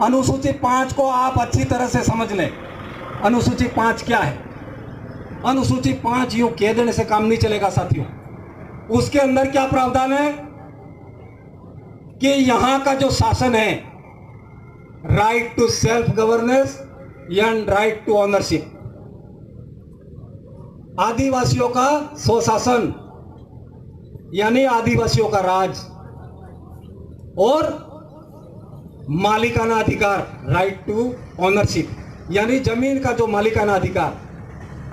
अनुसूची 5 को आप अच्छी तरह से समझ लें। अनुसूची 5 क्या है? अनुसूची 5 यूं कह देने से काम नहीं चलेगा साथियों। उसके अंदर क्या प्रावधान है कि यहां का जो शासन है, right to self governance and right to ownership, आदिवासियों का स्वशासन यानी आदिवासियों का राज, और मालिकाना अधिकार राइट टू ओनरशिप यानी जमीन का जो मालिकाना अधिकार।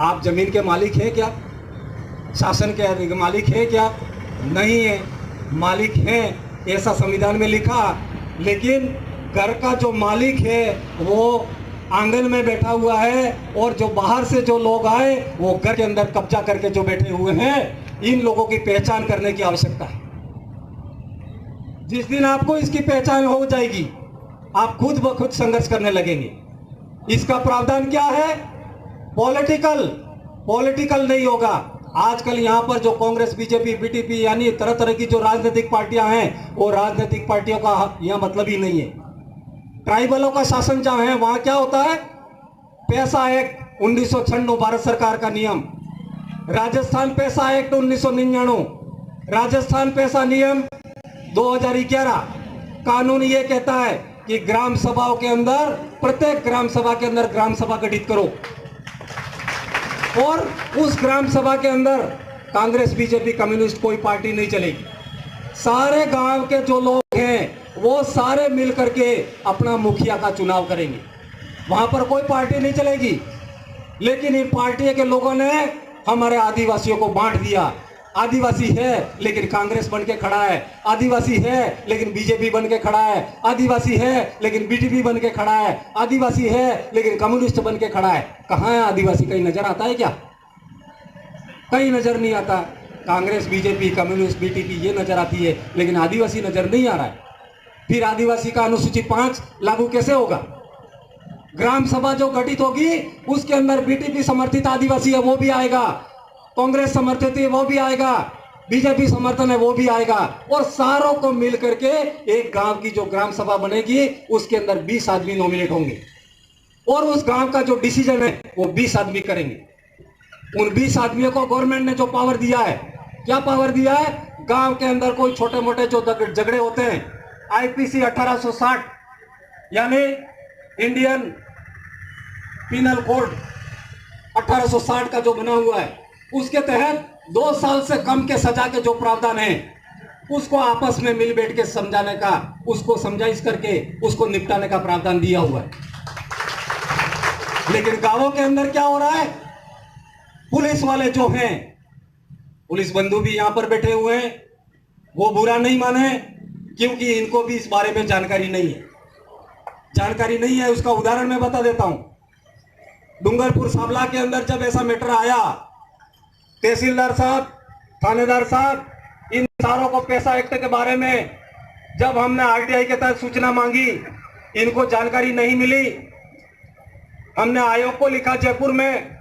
आप जमीन के मालिक हैं क्या? शासन के मालिक हैं क्या? नहीं है। मालिक हैं ऐसा संविधान में लिखा, लेकिन घर का जो मालिक है वो आंगन में बैठा हुआ है, और जो बाहर से जो लोग आए वो घर के अंदर कब्जा करके जो बैठे हुए हैं। इन लोगों की पहचान करने की आवश्यकता है। जिस दिन आपको इसकी पहचान हो जाएगी, आप खुद ब खुद संघर्ष करने लगेंगे। इसका प्रावधान क्या है? पॉलिटिकल नहीं होगा। आजकल यहाँ पर जो कांग्रेस, बीजेपी, बीटीपी यानी तरह तरह की जो राजनीतिक पार्टियां हैं, वो राजनीतिक पार्टियों का यहाँ मतलब ही नहीं है। ट्राइबलों का शासन जहां है वहां क्या होता है? पैसा एक्ट 1996 भारत सरकार का नियम, राजस्थान पैसा एक्ट 1999, राजस्थान पैसा नियम 2011। कानून ये कहता है कि ग्राम सभाओं के अंदर, प्रत्येक ग्राम सभा के अंदर ग्राम सभा गठित करो, और उस ग्राम सभा के अंदर कांग्रेस, बीजेपी, कम्युनिस्ट कोई पार्टी नहीं चलेगी। सारे गांव के जो लोग हैं वो सारे मिल करके अपना मुखिया का चुनाव करेंगे। वहां पर कोई पार्टी नहीं चलेगी। लेकिन इन पार्टी के लोगों ने हमारे आदिवासियों को बांट दिया। आदिवासी है लेकिन कांग्रेस बन के खड़ा है, आदिवासी है लेकिन बीजेपी बन के खड़ा है, आदिवासी है लेकिन बीटीपी बन के खड़ा है, आदिवासी है लेकिन कम्युनिस्ट बन के खड़ा है। कहाँ है आदिवासी? कहीं नजर आता है क्या? कहीं नजर नहीं आता। कांग्रेस, बीजेपी, कम्युनिस्ट, बीटीपी ये नजर आती है, लेकिन आदिवासी नजर नहीं आ रहा है। फिर आदिवासी का अनुसूची 5 लागू कैसे होगा? ग्राम सभा जो गठित होगी उसके अंदर बीटीपी समर्थित आदिवासी है वो भी आएगा, कांग्रेस समर्थित है वो भी आएगा, बीजेपी समर्थन है वो भी आएगा, और सारों को मिल करके एक गांव की जो ग्राम सभा बनेगी उसके अंदर 20 आदमी नॉमिनेट होंगे, और उस गांव का जो डिसीजन है वो 20 आदमी करेंगे। उन 20 आदमियों को गवर्नमेंट ने जो पावर दिया है, क्या पावर दिया है? गांव के अंदर कोई छोटे मोटे जो झगड़े होते हैं, आईपीसी 1860 यानी इंडियन पिनल कोड 1860 का जो बना हुआ है, उसके तहत 2 साल से कम के सजा के जो प्रावधान है उसको आपस में मिल बैठ के समझाने का, उसको समझाइश करके उसको निपटाने का प्रावधान दिया हुआ है। लेकिन गांवों के अंदर क्या हो रहा है? पुलिस वाले जो हैं, पुलिस बंधु भी यहां पर बैठे हुए हैं, वो बुरा नहीं माने, क्योंकि इनको भी इस बारे में जानकारी नहीं है। जानकारी नहीं है उसका उदाहरण मैं बता देता हूं। डूंगरपुर साबला के अंदर जब ऐसा मैटर आया, तहसीलदार साहब, थानेदार साहब, इन सारों को पैसा एक्ट के बारे में जब हमने आरटीआई के तहत सूचना मांगी, इनको जानकारी नहीं मिली। हमने आयोग को लिखा, जयपुर में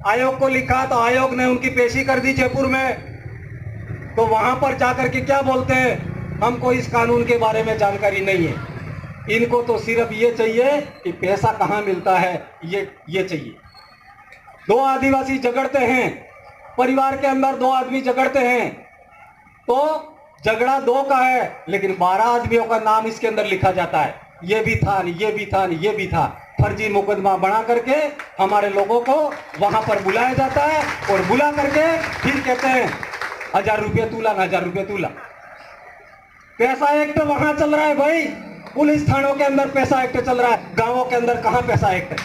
आयोग को लिखा, तो आयोग ने उनकी पेशी कर दी जयपुर में। तो वहां पर जाकर के क्या बोलते हैं? हमको इस कानून के बारे में जानकारी नहीं है। इनको तो सिर्फ ये चाहिए कि पैसा कहां मिलता है, ये चाहिए। 2 आदिवासी झगड़ते हैं, परिवार के अंदर 2 आदमी झगड़ते हैं, तो झगड़ा 2 का है, लेकिन 12 आदमियों का नाम इसके अंदर लिखा जाता है। ये भी था, ये भी था, ये भी था। फर्जी मुकदमा बना करके हमारे लोगों को वहां पर बुलाया जाता है, और बुला करके फिर कहते हैं 1000 रुपये तूला ना, 1000 रुपये तूला। पैसा एक्ट वहां चल रहा है भाई, पुलिस थानों के अंदर पैसा एक्ट चल रहा है। गांवों के अंदर कहां पैसा एक्ट है?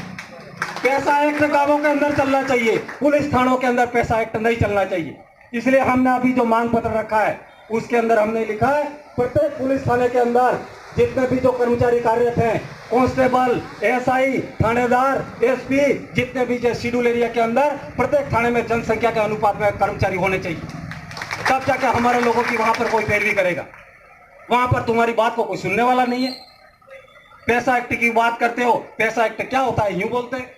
पैसा एक्ट गांवों के अंदर चलना चाहिए, पुलिस थानों के अंदर पैसा एक्ट नहीं चलना चाहिए। इसलिए हमने अभी जो मांग पत्र रखा है उसके अंदर हमने लिखा है, प्रत्येक पुलिस थाने के अंदर जितने भी जो कर्मचारी कार्यरत हैं, कांस्टेबल, एसआई, थानेदार, एसपी, जितने भी जो शेड्यूल एरिया के अंदर प्रत्येक थाने में जनसंख्या के अनुपात में कर्मचारी होने चाहिए। तब जाके हमारे लोगों की वहां पर कोई पैरवी करेगा। वहां पर तुम्हारी बात को कोई सुनने वाला नहीं है। पैसा एक्ट की बात करते हो, पैसा एक्ट क्या होता है यूं बोलते हैं,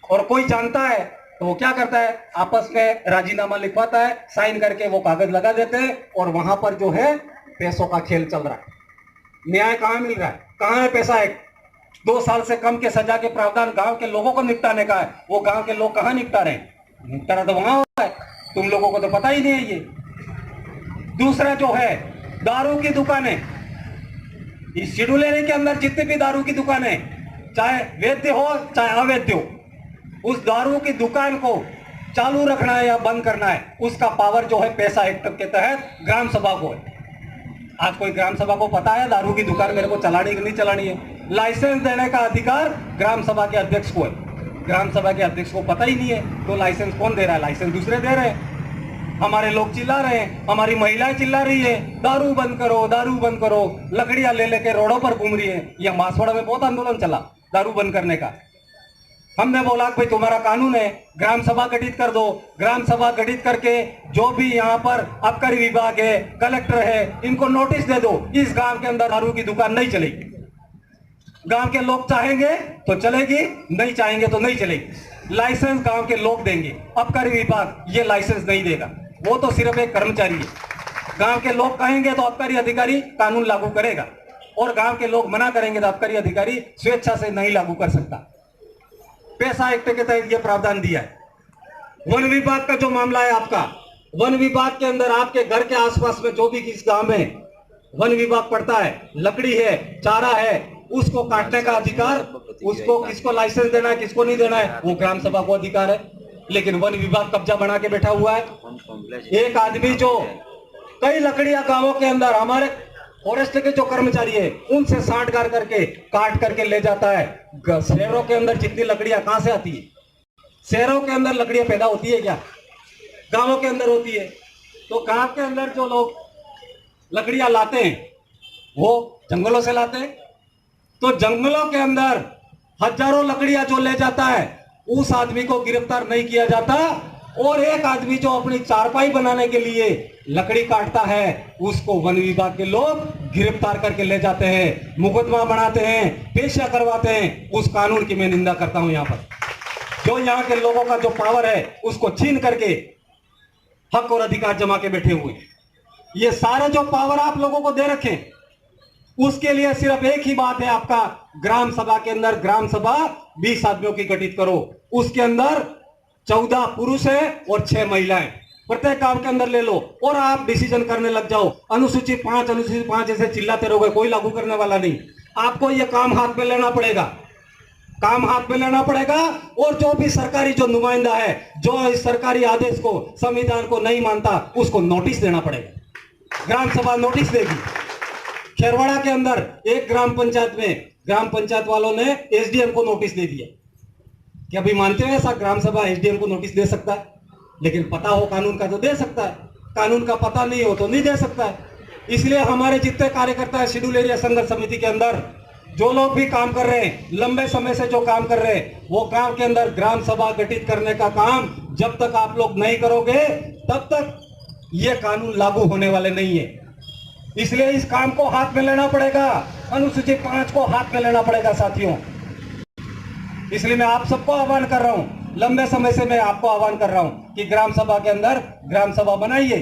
और कोई जानता है तो वो क्या करता है? आपस में राजीनामा लिखवाता है, साइन करके वो कागज लगा देते हैं, और वहां पर जो है पैसों का खेल चल रहा है। न्याय कहाँ मिल रहा है? कहाँ है पैसा एक्ट? 2 साल से कम के सजा के प्रावधान गांव के लोगों को निपटाने का है, वो गांव के लोग कहाँ निपटा रहे हैं? निपटारा तो वहां हो रहा है, तुम लोगों को तो पता ही नहीं है ये। दूसरा जो है दारू की दुकानें, इस शेड्यूल एरिया के अंदर जितनी भी दारू की दुकानें, चाहे वैध हो चाहे अवैध हो, उस दारू की दुकान को चालू रखना है या बंद करना है, उसका पावर जो है पैसा एक्ट के तहत ग्राम सभा को है। आज कोई ग्राम सभा को पता है दारू की दुकान मेरे को चलानी कि नहीं चलानी है? लाइसेंस देने का अधिकार ग्राम सभा के अध्यक्ष को है। ग्राम सभा के अध्यक्ष को पता ही नहीं है तो लाइसेंस कौन दे रहा है? लाइसेंस दूसरे दे रहे हैं। हमारे लोग चिल्ला रहे हैं, हमारी महिलाएं चिल्ला रही है दारू बंद करो, दारू बंद करो, लकड़ियां ले लेके रोडों पर घूम रही है। यह मासवाड़ा में बहुत आंदोलन चला दारू बंद करने का। हमने बोला भाई तुम्हारा कानून है, ग्राम सभा गठित कर दो। ग्राम सभा गठित करके जो भी यहाँ पर आबकारी विभाग है, कलेक्टर है, इनको नोटिस दे दो, इस गांव के अंदर दारू की दुकान नहीं चलेगी। गांव के लोग चाहेंगे तो चलेगी, नहीं चाहेंगे तो नहीं चलेगी। लाइसेंस गांव के लोग देंगे, आबकारी विभाग ये लाइसेंस नहीं देगा, वो तो सिर्फ एक कर्मचारी है। गांव के लोग कहेंगे तो आबकारी अधिकारी कानून लागू करेगा, और गांव के लोग मना करेंगे तो आबकारी अधिकारी स्वेच्छा से नहीं लागू कर सकता। पैसा एक्ट के तहत यह प्रावधान दिया है। वन विभाग का जो मामला है आपका, वन विभाग के अंदर आपके घर के आसपास में जो भी किस गांव में वन विभाग पड़ता है, लकड़ी है, चारा है, उसको काटने का अधिकार, उसको किसको लाइसेंस देना है, किसको नहीं देना है, वो ग्राम सभा को अधिकार है। लेकिन वन विभाग कब्जा बना के बैठा हुआ है। एक आदमी जो कई लकड़ियां गांवों के अंदर हमारे फॉरेस्ट के जो कर्मचारी है उनसे साठगार करके काट करके ले जाता है। शहरों के अंदर जितनी लकड़ियां कहां से आती है? शहरों के अंदर लकड़ियां पैदा होती है क्या? गांवों के अंदर होती है। तो गांव के अंदर जो लोग लकड़ियां लाते हैं वो जंगलों से लाते हैं। तो जंगलों के अंदर हजारों लकड़ियां जो ले जाता है उस आदमी को गिरफ्तार नहीं किया जाता, और एक आदमी जो अपनी चारपाई बनाने के लिए लकड़ी काटता है उसको वन विभाग के लोग गिरफ्तार करके ले जाते हैं, मुकदमा बनाते हैं, पेशा करवाते हैं। उस कानून की मैं निंदा करता हूं। यहाँ पर जो यहाँ के लोगों का जो पावर है उसको छीन करके हक और अधिकार जमा के बैठे हुए, ये सारे जो पावर आप लोगों को दे रखे, उसके लिए सिर्फ एक ही बात है आपका, ग्राम सभा के अंदर ग्राम सभा 20 आदमियों की गठित करो, उसके अंदर 14 पुरुष है और 6 महिलाएं, प्रत्येक गांव के अंदर ले लो और आप डिसीजन करने लग जाओ। अनुसूची 5 ऐसे चिल्लाते रहोगे, कोई लागू करने वाला नहीं। आपको यह काम हाथ में लेना पड़ेगा, काम हाथ में लेना पड़ेगा। और जो भी सरकारी जो नुमाइंदा है जो इस सरकारी आदेश को, संविधान को नहीं मानता, उसको नोटिस देना पड़ेगा। ग्राम सभा नोटिस देगी। खेरवाड़ा के अंदर एक ग्राम पंचायत में ग्राम पंचायत वालों ने एसडीएम को नोटिस दे दिया। क्या अभी मानते हो ऐसा ग्राम सभा एसडीएम को नोटिस दे सकता है? लेकिन पता हो कानून का तो दे सकता है, कानून का पता नहीं हो तो नहीं दे सकता है। इसलिए हमारे जितने कार्यकर्ता है शेड्यूल एरिया संघर्ष समिति के अंदर, जो लोग भी काम कर रहे हैं, लंबे समय से जो काम कर रहे हैं, वो गांव के अंदर ग्राम सभा गठित करने का काम जब तक आप लोग नहीं करोगे तब तक ये कानून लागू होने वाले नहीं है। इसलिए इस काम को हाथ में लेना पड़ेगा, अनुसूची 5 को हाथ में लेना पड़ेगा साथियों। इसलिए मैं आप सबको आह्वान कर रहा हूं, लंबे समय से मैं आपको आह्वान कर रहा हूं कि ग्राम सभा के अंदर ग्राम सभा बनाइए,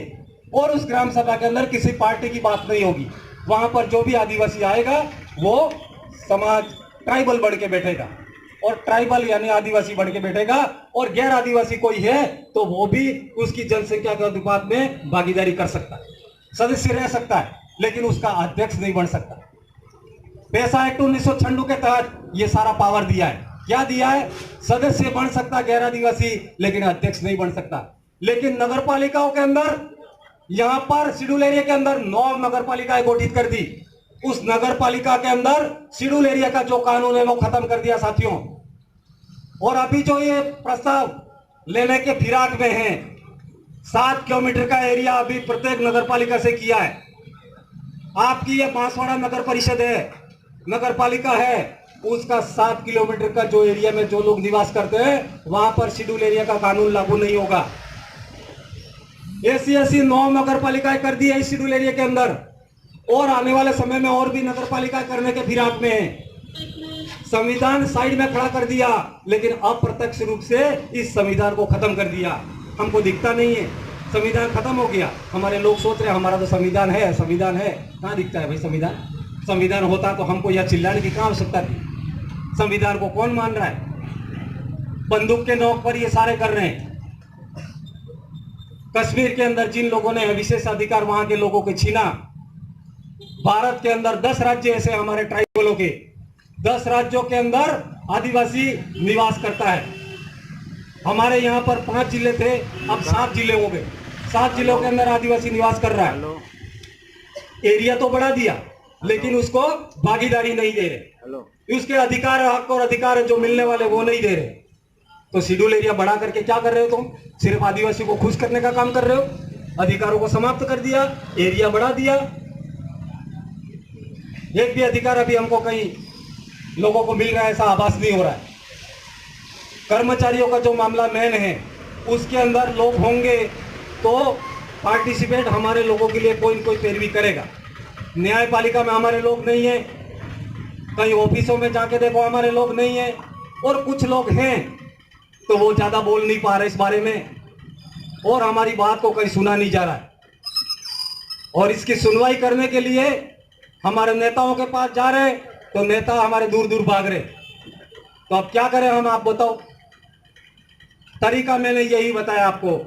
और उस ग्राम सभा के अंदर किसी पार्टी की बात नहीं होगी। वहां पर जो भी आदिवासी आएगा वो समाज ट्राइबल बन के बैठेगा, और ट्राइबल यानी आदिवासी बन के बैठेगा, और गैर आदिवासी कोई है तो वो भी उसकी जनसंख्या के अनुपात में भागीदारी कर सकता है, सदस्य रह सकता है, लेकिन उसका अध्यक्ष नहीं बन सकता। पैसा एक्ट 1996 के तहत ये सारा पावर दिया है। क्या दिया है? सदस्य बन सकता गैर आदिवासी, लेकिन अध्यक्ष नहीं बन सकता। लेकिन नगर पालिकाओं के अंदर, यहां पर शेड्यूल एरिया के अंदर 9 नगर पालिकाएं गठित कर दी। उस नगर पालिका के अंदर शेड्यूल एरिया का जो कानून है वो खत्म कर दिया साथियों। और अभी जो ये प्रस्ताव लेने के फिराक में है, 7 किलोमीटर का एरिया अभी प्रत्येक नगर पालिका से किया है। आपकी ये बांसवाड़ा नगर परिषद है, नगर पालिका है, उसका 7 किलोमीटर का जो एरिया में जो लोग निवास करते हैं वहां पर शेड्यूल एरिया का कानून लागू नहीं होगा। ऐसी 9 नगर पालिकाएं कर दी है इस शेड्यूल एरिया के अंदर, और आने वाले समय में और भी नगर पालिका करने के फिराक में है। संविधान साइड में खड़ा कर दिया, लेकिन अप्रत्यक्ष रूप से इस संविधान को खत्म कर दिया। हमको दिखता नहीं है, संविधान खत्म हो गया। हमारे लोग सोच रहे हैं हमारा तो संविधान है, संविधान है। कहाँ दिखता है भाई संविधान? संविधान होता तो हमको यह चिल्लाने की क्या आवश्यकता थी? संविधान को कौन मान रहा है? बंदूक के नोक पर ये सारे कर रहे हैं। कश्मीर के अंदर जिन लोगों ने विशेष अधिकार वहां के लोगों के छीना, भारत के अंदर 10 राज्य ऐसे हमारे ट्राइबलों के, 10 राज्यों के अंदर आदिवासी निवास करता है। हमारे यहाँ पर 5 जिले थे, अब 7 जिले हो गए। 7 जिलों के अंदर आदिवासी निवास कर रहा है। एरिया तो बढ़ा दिया, लेकिन उसको भागीदारी नहीं दे रहे। उसके अधिकार, हक और अधिकार जो मिलने वाले वो नहीं दे रहे। तो शेड्यूल एरिया बढ़ा करके क्या कर रहे हो तुम? सिर्फ आदिवासी को खुश करने का काम कर रहे हो। अधिकारों को समाप्त कर दिया, एरिया बढ़ा दिया। एक भी अधिकार अभी हमको कहीं लोगों को मिल रहा है ऐसा आभास नहीं हो रहा है। कर्मचारियों का जो मामला मेन है, उसके अंदर लोग होंगे तो पार्टिसिपेट हमारे लोगों के लिए कोई न कोई पैरवी करेगा। न्यायपालिका में हमारे लोग नहीं है, कई ऑफिसों में जाके देखो हमारे लोग नहीं है, और कुछ लोग हैं तो वो ज्यादा बोल नहीं पा रहे इस बारे में, और हमारी बात को कहीं सुना नहीं जा रहा है। और इसकी सुनवाई करने के लिए हमारे नेताओं के पास जा रहे तो नेता हमारे दूर दूर भाग रहे। तो अब क्या करें हम, आप बताओ? तरीका मैंने यही बताया आपको,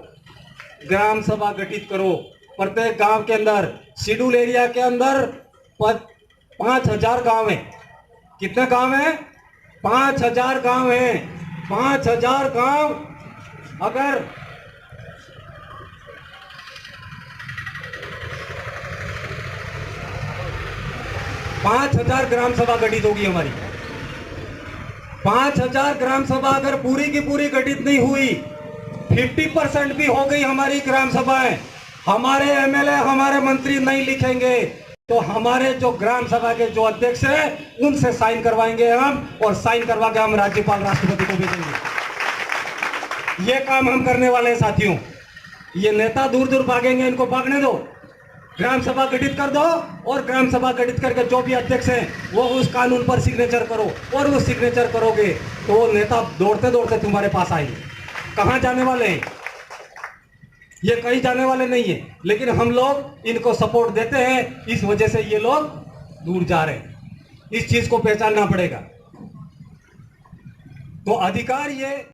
ग्राम सभा गठित करो। प्रत्येक गांव के अंदर, शेड्यूल एरिया के अंदर 5000 गांव हैं। कितने गांव हैं? 5000 गांव हैं। 5000 गांव अगर 5000 ग्राम सभा गठित होगी हमारी। 5000 ग्राम सभा अगर पूरी की पूरी गठित नहीं हुई, 50% भी हो गई हमारी ग्राम सभाएं, हमारे एमएलए, हमारे मंत्री नहीं लिखेंगे तो हमारे जो ग्राम सभा के जो अध्यक्ष हैं उनसे साइन करवाएंगे हम, और साइन करवा के हम राज्यपाल, राष्ट्रपति को भेजेंगे। ये काम हम करने वाले हैं साथियों। ये नेता दूर दूर भागेंगे, इनको भागने दो। ग्राम सभा गठित कर दो, और ग्राम सभा गठित करके जो भी अध्यक्ष हैं वो उस कानून पर सिग्नेचर करो, और वो सिग्नेचर करोगे तो वो नेता दौड़ते दौड़ते तुम्हारे पास आएंगे। कहाँ जाने वाले हैं? ये कहीं जाने वाले नहीं है, लेकिन हम लोग इनको सपोर्ट देते हैं, इस वजह से ये लोग दूर जा रहे हैं। इस चीज को पहचानना पड़ेगा। तो अधिकार ये